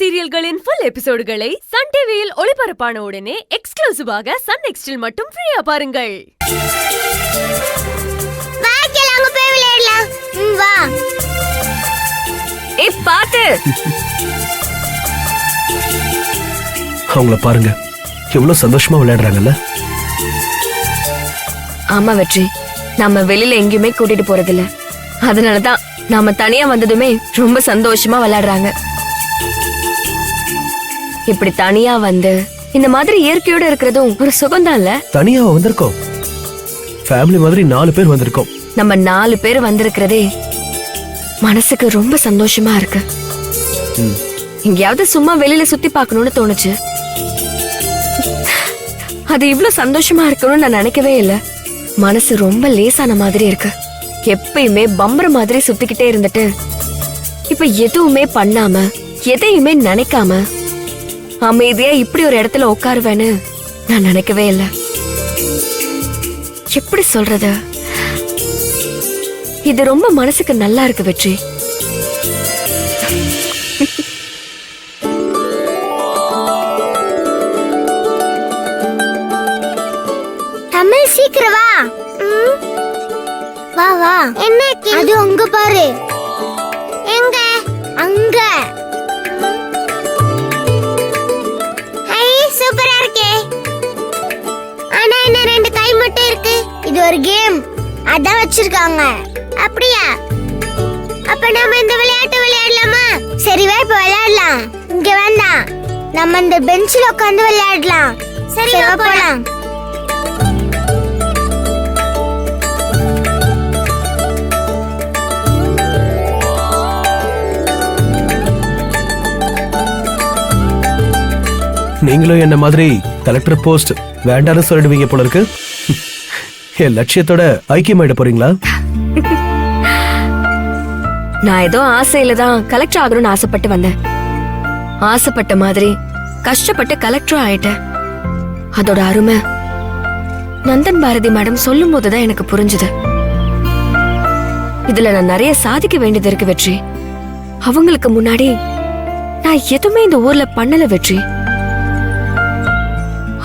சீரியல்களின் full எபிசோடுகளை Sun டிவியில் ஒளிபரப்பான உடனே எக்ஸ்க்ளூசிவாக சன் நெக்ஸ்டில் மட்டும் ஃப்ரீயா பாருங்கள். பாத்து அவங்கள பாருங்க, எவ்வளவு சந்தோஷமா விளையாடுறாங்கல்ல. ஆமா வெற்றி, நம்ம வெளியில எங்கேயுமே கூட்டிட்டு போறதில்ல. அதனாலதான் நாம தனியா வந்ததுமே ரொம்ப சந்தோஷமா விளையாடுறாங்க. இப்படி தனியா வந்து இந்த மாதிரி இயற்கையோட இருக்கிறதும் ஒரு சுகம்தான் இல்ல. தனியா வந்திருக்கோம், ஃபேமிலி மாதிரி 4 பேர் வந்திருக்கோம். நம்ம 4 பேர் வந்திருக்கிறதே மனசுக்கு ரொம்ப சந்தோஷமா இருக்கு. எங்கேயாவது சும்மா வெளியில சுத்தி பார்க்கணும்னு தோணுச்சு. அது இவ்வளவு சந்தோஷமா இருக்கணும்னு நான் நினைக்கவே இல்லை. மனசு ரொம்ப லேசான மாதிரி இருக்கு. எப்பயுமே பம்பர மாதிரி சுத்திக்கிட்டே இருந்துட்டு இப்ப எதுவுமே பண்ணாம எதையுமே நினைக்காம அமைதியா இப்படி ஒரு இடத்துல உட்காருவேன்னு நான் நினைக்கவே இல்லை. எப்படி சொல்றது, இது ரொம்ப மனசுக்கு நல்லா இருக்கு வெற்றி. தமிழ் சீக்கிரம் வா. வா வா. என்ன அது அங்க பாரு. எங்க? அங்க. ஹை, சூப்பரா இருக்கே. ஆனா என்ன 2 கை மட்டும் இருக்கு. இது ஒரு கேம், அதான் வச்சிருக்காங்க. அப்படியா? அப்ப நாம இந்த விளையாட்டு விளையாடலாமா? சரி வா, இப்ப விளையாடலாம். இங்க வேண்டாம், நம்ம இந்த பெஞ்சில உட்கார்ந்து விளையாடலாம். சரி வா போலாம். நீங்களும் என்ன மாதிரி கலெக்டர் போஸ்ட் வேண்டாம்னு சொல்லிடுவீங்க போல இருக்கு. என் லட்சியத்தோட ஐக்கியமாயிட போறீங்களா? நான் ஏதோ ஆசையில தான் கலெக்டர் ஆகணும்னு ஆசைப்பட்டு வந்தேன். ஆசைப்பட்ட மாதிரி கஷ்டப்பட்டு கலெக்டர் ஆயிட்டேன். அதோட அருமை நந்தன் பாரதி மேடம் சொல்லும் போதுதான் எனக்கு புரிஞ்சுது. இதுல நான் நிறைய சாதிக்க வேண்டியது இருக்கு வெற்றி. அவங்களுக்கு முன்னாடி நான் எதுவுமே இந்த ஊர்ல பண்ணல வெற்றி.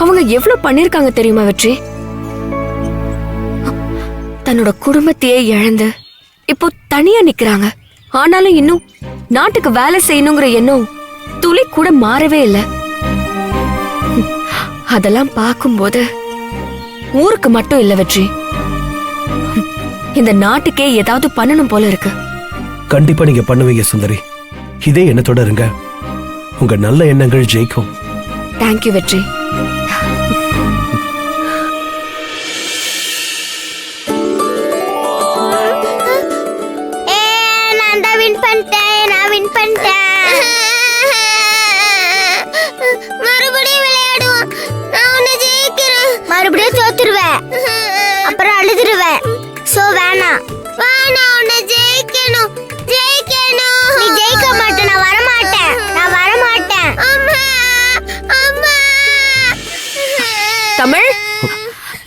அவங்க எவ்வளவு பண்ணிருக்காங்க தெரியுமா வெற்றி? தன்னோட குடும்பத்தையே இழந்து இப்போ தனியா நிக்கிறாங்க. ஆனாலும் இன்னும் நாட்டுக்கு வேலை செய்யணுங்கிற எண்ணம் துளி கூட மாறவே இல்லை. அதெல்லாம் பார்க்கும்போது ஊருக்கு மட்டும் இல்ல வெற்றி, இந்த நாட்டுக்கே ஏதாவது பண்ணணும் போல இருக்கு. கண்டிப்பா நீங்க பண்ணுவீங்க சுந்தரி. இதே எண்ணத்தோட இருங்க, உங்க நல்ல எண்ணங்கள் ஜெயிக்கும். தேங்க்யூ வெற்றி. மறுபடியும் விளையாடுவோம். நான் உன்னை ஜெயிக்கிறேன். மறுபடியும் தோத்துருவேன், அப்புறம் அழுதுருவேன். சோ வேணாம். நான் உன்னை ஜெயிக்கணும். நீ ஜெயிக்க மாட்டே. நான் வர மாட்டேன். அம்மா அம்மா. தமிழ்,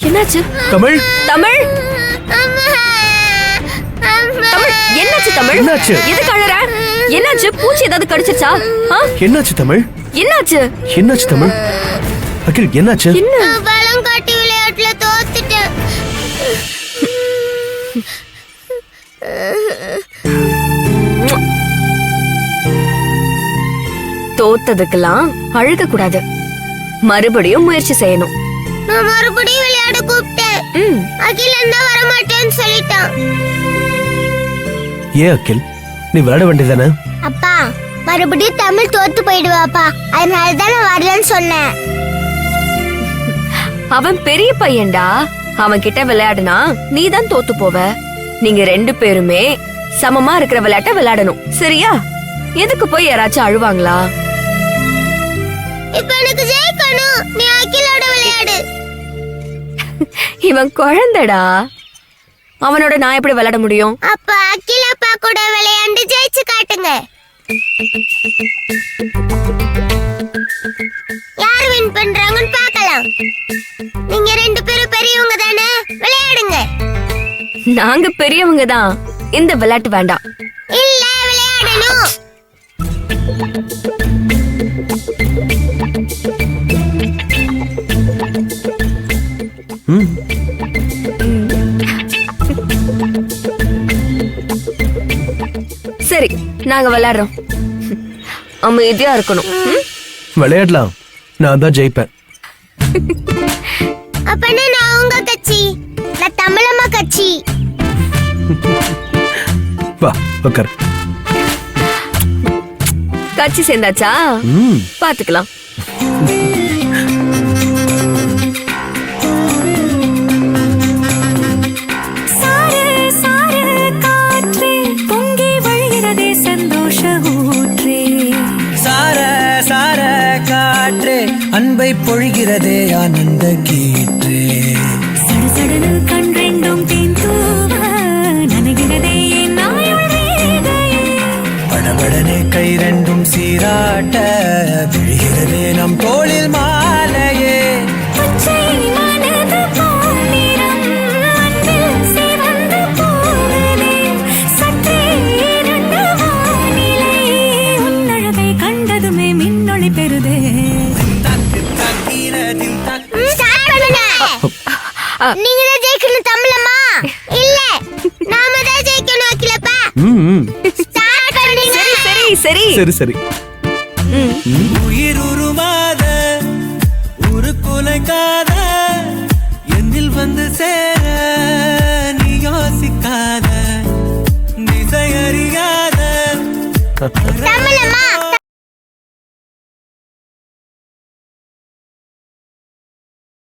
என்னாச்சு? தமிழ் தமிழ் அம்மா தமிழ், என்னாச்சு தமிழ்? என்னாச்சு? எதுக்கு அழற? என்னாச்சு? பூச்சி ஏதாவது கடிச்சிருச்சா? என்னாச்சு தமிழ்? என்னாச்சு? என்னாச்சு தமிழ்? அகில் என்னாச்சு? பலம் காட்டி விளையாட்டுல தோத்துட்டேன். தோத்ததுக்கெல்லாம் அழுக கூடாது, மறுபடியும் முயற்சி செய்யணும். நான் மறுபடியும் விளையாட கூப்பிட்டேன். அகில் என்ன வர மாட்டேன்னு சொல்லிட்டான். ஏன் அகில், நீ விளையாட வேண்டியதானே? அப்பா, மறுபடியும் தமிழ் தோத்து போயிடுவாப்பா. அதனாலதான் நான் வரலன்னு சொன்னேன். அவன் பெரிய பையன்டா, அவன் கிட்ட விளையாடுனா நீ தான் தோத்து போவ. நீங்க 2 பேருமே சமமா இருக்கிற விளையாட்ட விளையாடணும், சரியா? எதுக்கு போய் யாராச்சும் அழுவாங்களா? இப்ப எனக்கு ஜெயிக்கணும். நீ அகிலோட விளையாடு. இவன் குழந்தைடா, அவனோட நான் எப்படி விளையாட முடியும்? அப்ப அகில அப்பா கூட விளையாண்டு ஜெயிச்சு காட்டுங்க. யார் வின் பண்றாங்கன்னு பார்க்கலாம். நீங்க 2 பேரும் பெரியவங்க தானே, விளையாடுங்க. நாங்க பெரியவங்க தான், இந்த விளையாட்டு வேண்டாம். இல்ல, விளையாடணும். ம் சரி நாங்க விளையாடுறோம். அமைதியா இருக்கணும். ம்? விளையாடலாம், நான் தான் ஜெயிப்பேன். அப்பனா நான் உங்க கட்சி, நான் தமிழம்மா கட்சி. வா உட்கார். கட்சி சேர்ந்தாச்சா? ம் பாத்துக்கலாம். அன்பை பொழிகிறதே ஆனந்த கீற்றே. சடுசடுன்னு கண் ரெண்டும் தேன் தூவ நனைகிறதே நாயுள் ரேகையே. படபடனே கை ரெண்டும் சீராட்ட விழுகிறதே நம் தோளில் மாலையே. பச்சை மனது பொன்னிறம் அன்பில் சிவந்து போகுதே. சற்றே இருண்ட வானிலை உன்னழகை கண்டதுமே மின்னொளி பெறுதே. ஸ்டார்ட் பண்ணுங்க. நீங்க தான் ஜெயிக்கணும் தமிழம்மா. இல்ல நாம தான் ஜெயிக்கணும் அகிலப்பா. ம் ஸ்டார்ட் பண்ணுங்க. சரி சரி சரி சரி. உயிர் உருவாத ஒரு குலைக்காத என்னில் வந்து சேர நீ யோசிக்காத திசை அறியாத தமிழம்மா